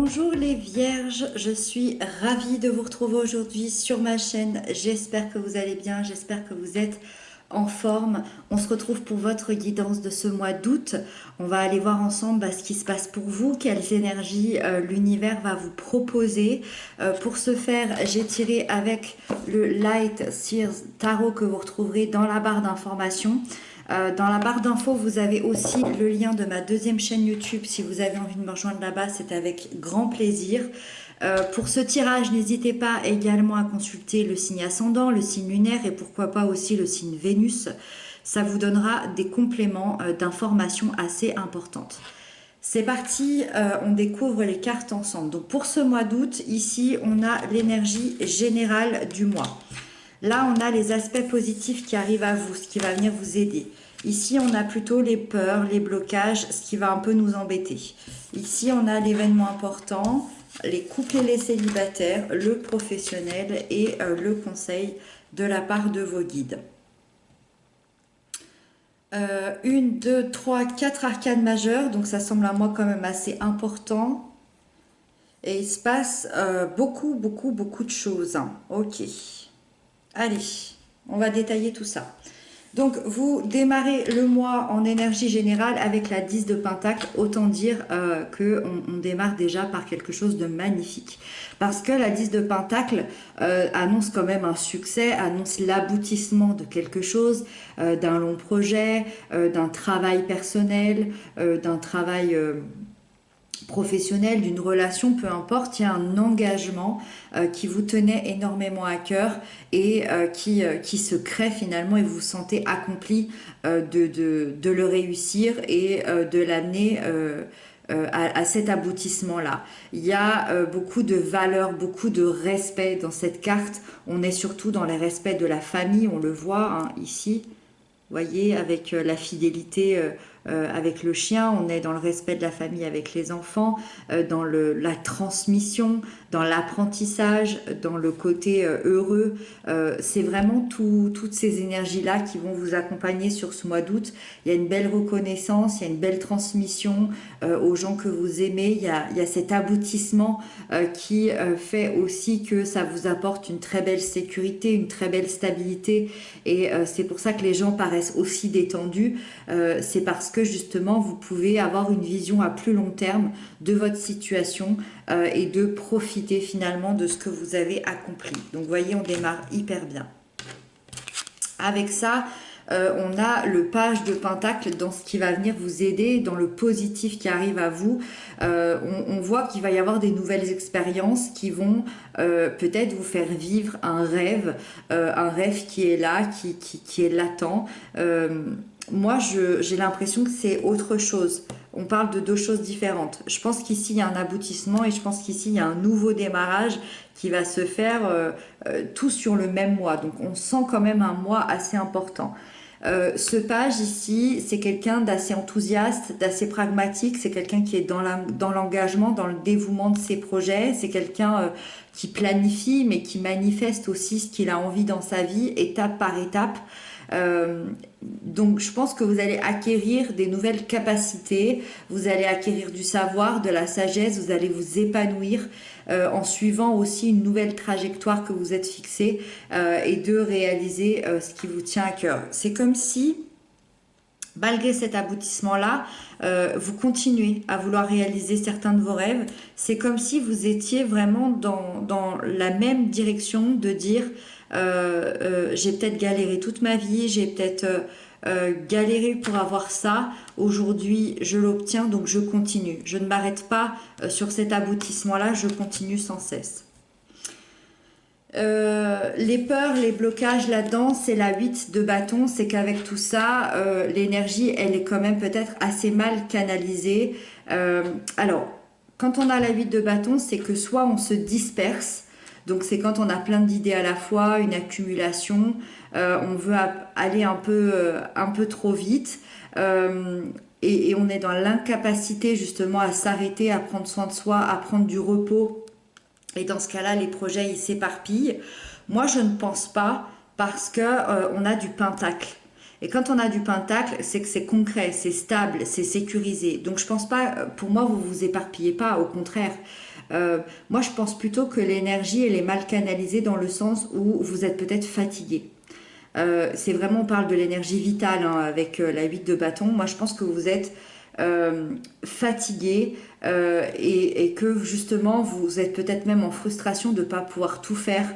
Bonjour les vierges, je suis ravie de vous retrouver aujourd'hui sur ma chaîne. J'espère que vous allez bien, j'espère que vous êtes en forme. On se retrouve pour votre guidance de ce mois d'août. On va aller voir ensemble ce qui se passe pour vous, quelles énergies l'univers va vous proposer. Pour ce faire, j'ai tiré avec le Light Seers Tarot que vous retrouverez dans la barre d'informations. Dans la barre d'infos, vous avez aussi le lien de ma deuxième chaîne YouTube. Si vous avez envie de me rejoindre là-bas, c'est avec grand plaisir. Pour ce tirage, n'hésitez pas également à consulter le signe ascendant, le signe lunaire et pourquoi pas aussi le signe Vénus. Ça vous donnera des compléments d'informations assez importantes. C'est parti, on découvre les cartes ensemble. Donc pour ce mois d'août, ici, on a l'énergie générale du mois. Là, on a les aspects positifs qui arrivent à vous, ce qui va venir vous aider. Ici, on a plutôt les peurs, les blocages, ce qui va un peu nous embêter. Ici, on a l'événement important, les couples et les célibataires, le professionnel et le conseil de la part de vos guides. 1, 2, 3, 4 arcanes majeures, donc ça semble à moi quand même assez important. Et il se passe beaucoup de choses. Ok. Allez, on va détailler tout ça. Donc, vous démarrez le mois en énergie générale avec la 10 de Pentacle. Autant dire qu'on démarre déjà par quelque chose de magnifique. Parce que la 10 de Pentacle annonce quand même un succès, annonce l'aboutissement de quelque chose, d'un long projet, d'un travail personnel, d'un travail professionnel, d'une relation, peu importe, il y a un engagement qui vous tenait énormément à cœur et qui se crée finalement et vous vous sentez accompli de le réussir et de l'amener à cet aboutissement-là. Il y a beaucoup de valeur, beaucoup de respect dans cette carte. On est surtout dans les respects de la famille, on le voit hein, ici. Vous voyez, avec la fidélité avec le chien, on est dans le respect de la famille avec les enfants, dans la transmission, dans l'apprentissage, dans le côté heureux. C'est vraiment toutes ces énergies-là qui vont vous accompagner sur ce mois d'août. Il y a une belle reconnaissance, il y a une belle transmission aux gens que vous aimez. Il y a cet aboutissement qui fait aussi que ça vous apporte une très belle sécurité, une très belle stabilité. Et c'est pour ça que les gens paraissent aussi détendus. C'est parce que justement vous pouvez avoir une vision à plus long terme de votre situation et de profiter finalement de ce que vous avez accompli. Donc vous voyez, on démarre hyper bien. Avec ça, on a le page de Pentacle dans ce qui va venir vous aider, dans le positif qui arrive à vous. On voit qu'il va y avoir des nouvelles expériences qui vont peut-être vous faire vivre un rêve qui est là, qui est latent. Moi, j'ai l'impression que c'est autre chose. On parle de deux choses différentes. Je pense qu'ici, il y a un aboutissement et je pense qu'ici, il y a un nouveau démarrage qui va se faire tout sur le même mois. Donc, on sent quand même un mois assez important. Ce page ici, c'est quelqu'un d'assez enthousiaste, d'assez pragmatique. C'est quelqu'un qui est dans l'engagement, dans le dévouement de ses projets. C'est quelqu'un qui planifie, mais qui manifeste aussi ce qu'il a envie dans sa vie, étape par étape. Donc je pense que vous allez acquérir des nouvelles capacités, vous allez acquérir du savoir, de la sagesse, vous allez vous épanouir en suivant aussi une nouvelle trajectoire que vous êtes fixée et de réaliser ce qui vous tient à cœur. C'est comme si, malgré cet aboutissement-là, vous continuez à vouloir réaliser certains de vos rêves. C'est comme si vous étiez vraiment dans la même direction de dire j'ai peut-être galéré toute ma vie, j'ai peut-être galéré pour avoir ça. Aujourd'hui, je l'obtiens, donc je continue. Je ne m'arrête pas sur cet aboutissement-là, je continue sans cesse. Les peurs, les blocages là-dedans, c'est la 8 de bâton, c'est qu'avec tout ça, l'énergie, elle est quand même peut-être assez mal canalisée. Alors, quand on a la 8 de bâton, c'est que soit on se disperse, donc c'est quand on a plein d'idées à la fois, une accumulation, on veut aller un peu trop vite, et on est dans l'incapacité justement à s'arrêter, à prendre soin de soi, à prendre du repos. Et dans ce cas-là, les projets, ils s'éparpillent. Moi, je ne pense pas parce que on a du pentacle. Et quand on a du pentacle, c'est que c'est concret, c'est stable, c'est sécurisé. Donc je pense pas, pour moi, vous vous éparpillez pas, au contraire. Moi, je pense plutôt que l'énergie, elle est mal canalisée dans le sens où vous êtes peut-être fatigué. C'est vraiment, on parle de l'énergie vitale hein, avec la 8 de bâton. Moi, je pense que vous êtes fatigué et que justement, vous êtes peut-être même en frustration de ne pas pouvoir tout faire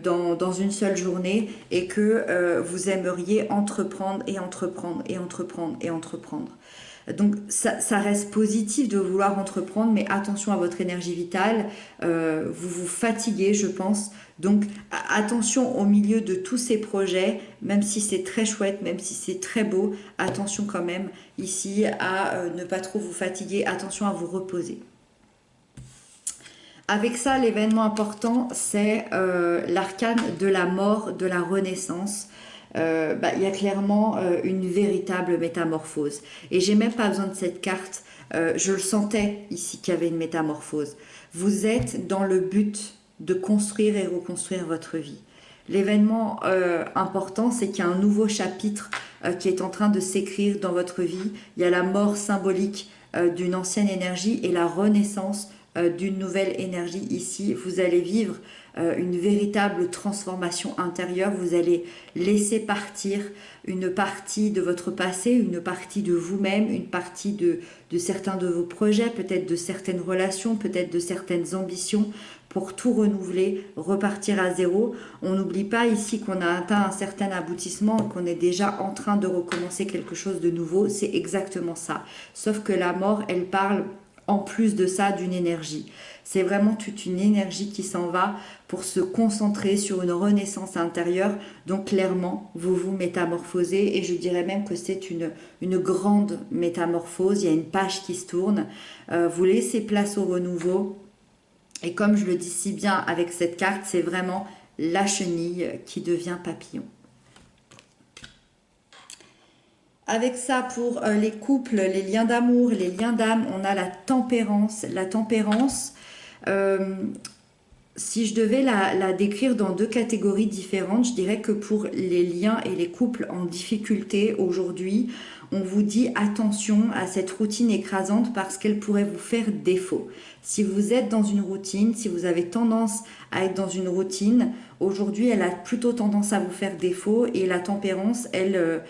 dans une seule journée et que vous aimeriez entreprendre et entreprendre et entreprendre et entreprendre. Donc ça reste positif de vouloir entreprendre, mais attention à votre énergie vitale, vous vous fatiguez, je pense. Donc attention au milieu de tous ces projets, même si c'est très chouette, même si c'est très beau, attention quand même ici à ne pas trop vous fatiguer, attention à vous reposer. Avec ça, l'événement important, c'est l'arcane de la mort, de la renaissance. Il y a clairement une véritable métamorphose. Et j'ai même pas besoin de cette carte. Je le sentais ici qu'il y avait une métamorphose. Vous êtes dans le but de construire et reconstruire votre vie. L'événement important, c'est qu'il y a un nouveau chapitre qui est en train de s'écrire dans votre vie. Il y a la mort symbolique d'une ancienne énergie et la renaissance d'une nouvelle énergie ici. Vous allez vivre une véritable transformation intérieure. Vous allez laisser partir une partie de votre passé, une partie de vous-même, une partie de certains de vos projets, peut-être de certaines relations, peut-être de certaines ambitions, pour tout renouveler, repartir à zéro. On n'oublie pas ici qu'on a atteint un certain aboutissement, qu'on est déjà en train de recommencer quelque chose de nouveau. C'est exactement ça. Sauf que la mort, elle parle en plus de ça d'une énergie. C'est vraiment toute une énergie qui s'en va pour se concentrer sur une renaissance intérieure. Donc clairement, vous vous métamorphosez et je dirais même que c'est une grande métamorphose. Il y a une page qui se tourne. Vous laissez place au renouveau. Et comme je le dis si bien avec cette carte, c'est vraiment la chenille qui devient papillon. Avec ça, pour les couples, les liens d'amour, les liens d'âme, on a la tempérance. La tempérance, si je devais la décrire dans deux catégories différentes, je dirais que pour les liens et les couples en difficulté aujourd'hui, on vous dit attention à cette routine écrasante parce qu'elle pourrait vous faire défaut. Si vous êtes dans une routine, si vous avez tendance à être dans une routine, aujourd'hui elle a plutôt tendance à vous faire défaut et la tempérance, elle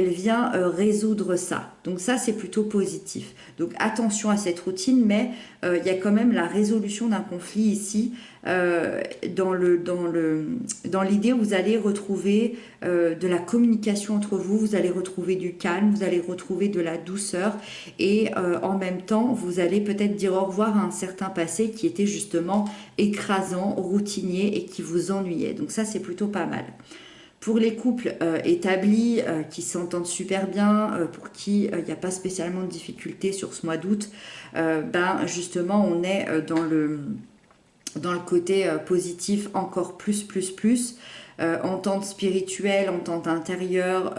vient résoudre ça. Donc ça c'est plutôt positif. Donc attention à cette routine, mais il y a quand même la résolution d'un conflit ici. Dans l'idée où vous allez retrouver de la communication entre vous, vous allez retrouver du calme, vous allez retrouver de la douceur et en même temps vous allez peut-être dire au revoir à un certain passé qui était justement écrasant, routinier et qui vous ennuyait. Donc ça c'est plutôt pas mal. Pour les couples établis, qui s'entendent super bien, pour qui il n'y a pas spécialement de difficultés sur ce mois d'août, justement on est dans le côté positif encore plus. Entente spirituelle, entente intérieure,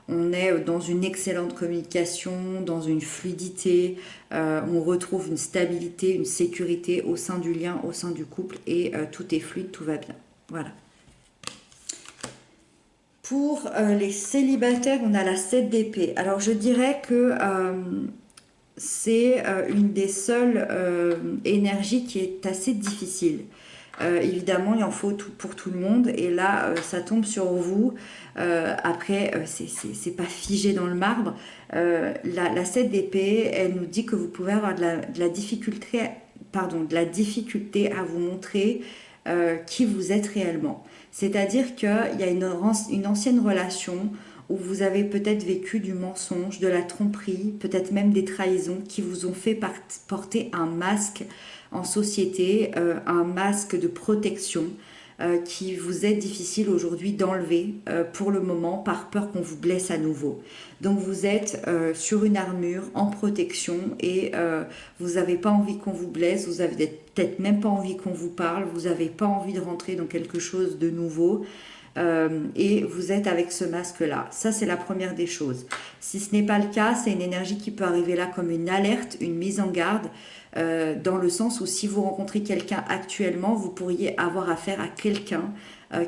on est dans une excellente communication, dans une fluidité, on retrouve une stabilité, une sécurité au sein du lien, au sein du couple et tout est fluide, tout va bien. Voilà. Pour les célibataires, on a la 7 d'épée. Alors je dirais que c'est une des seules énergies qui est assez difficile. Évidemment, il en faut pour tout le monde et là, ça tombe sur vous. Après, c'est pas figé dans le marbre. La 7 d'épée, elle nous dit que vous pouvez avoir de la difficulté à vous montrer qui vous êtes réellement. C'est-à-dire qu'il y a une ancienne relation où vous avez peut-être vécu du mensonge, de la tromperie, peut-être même des trahisons qui vous ont fait porter un masque en société, un masque de protection qui vous est difficile aujourd'hui d'enlever pour le moment par peur qu'on vous blesse à nouveau. Donc vous êtes sur une armure en protection et vous n'avez pas envie qu'on vous blesse, vous avez peut-être même pas envie qu'on vous parle, vous n'avez pas envie de rentrer dans quelque chose de nouveau. Et vous êtes avec ce masque-là. Ça, c'est la première des choses. Si ce n'est pas le cas, c'est une énergie qui peut arriver là comme une alerte, une mise en garde, dans le sens où si vous rencontrez quelqu'un actuellement, vous pourriez avoir affaire à quelqu'un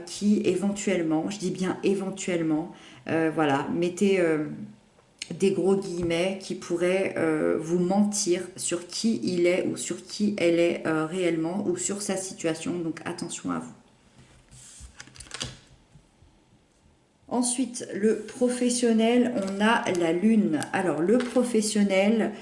qui éventuellement, je dis bien éventuellement, voilà, mettez des gros guillemets qui pourraient vous mentir sur qui il est ou sur qui elle est réellement ou sur sa situation. Donc attention à vous. Ensuite, le professionnel, on a la lune. Alors, le professionnel,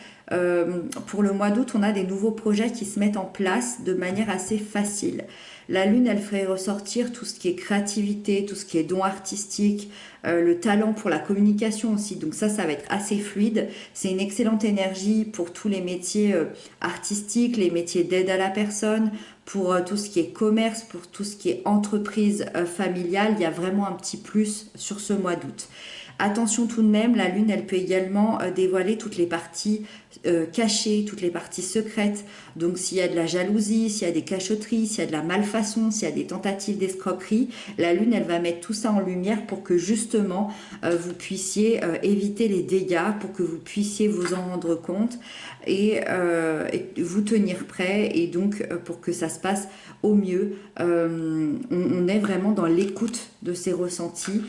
pour le mois d'août, on a des nouveaux projets qui se mettent en place de manière assez facile. La lune, elle ferait ressortir tout ce qui est créativité, tout ce qui est don artistique, le talent pour la communication aussi. Donc ça va être assez fluide. C'est une excellente énergie pour tous les métiers artistiques, les métiers d'aide à la personne, pour tout ce qui est commerce, pour tout ce qui est entreprise familiale. Il y a vraiment un petit plus sur ce mois d'août. Attention tout de même, la lune, elle peut également dévoiler toutes les parties cachées, toutes les parties secrètes. Donc s'il y a de la jalousie, s'il y a des cachotteries, s'il y a de la malfaçon, s'il y a des tentatives d'escroquerie, la lune, elle va mettre tout ça en lumière pour que justement vous puissiez éviter les dégâts, pour que vous puissiez vous en rendre compte et vous tenir prêt, et donc pour que ça se passe au mieux. On est vraiment dans l'écoute de ces ressentis,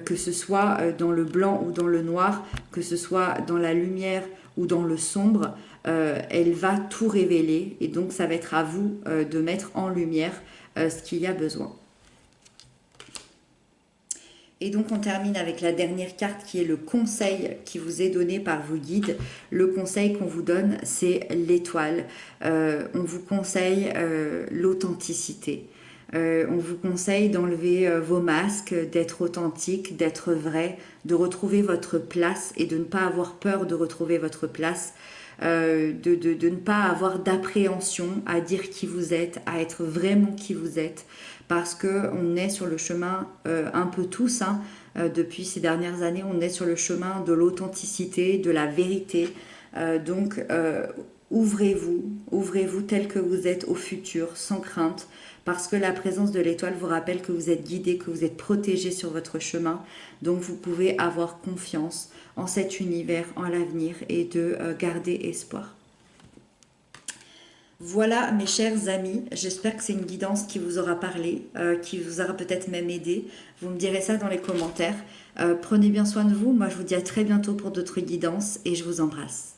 que ce soit dans le blanc ou dans le noir, que ce soit dans la lumière ou dans le sombre, elle va tout révéler, et donc ça va être à vous de mettre en lumière ce qu'il y a besoin. Et donc on termine avec la dernière carte qui est le conseil qui vous est donné par vos guides. Le conseil qu'on vous donne, c'est l'étoile. On vous conseille l'authenticité. On vous conseille d'enlever vos masques, d'être authentique, d'être vrai, de retrouver votre place et de ne pas avoir peur de retrouver votre place. De ne pas avoir d'appréhension à dire qui vous êtes, à être vraiment qui vous êtes, parce qu'on est sur le chemin, un peu tous, hein, depuis ces dernières années, on est sur le chemin de l'authenticité, de la vérité. Donc ouvrez-vous tel que vous êtes au futur, sans crainte, parce que la présence de l'étoile vous rappelle que vous êtes guidé, que vous êtes protégé sur votre chemin. Donc vous pouvez avoir confiance en cet univers, en l'avenir, et de garder espoir. Voilà mes chers amis, j'espère que c'est une guidance qui vous aura parlé, qui vous aura peut-être même aidé. Vous me direz ça dans les commentaires. Prenez bien soin de vous, moi je vous dis à très bientôt pour d'autres guidances et je vous embrasse.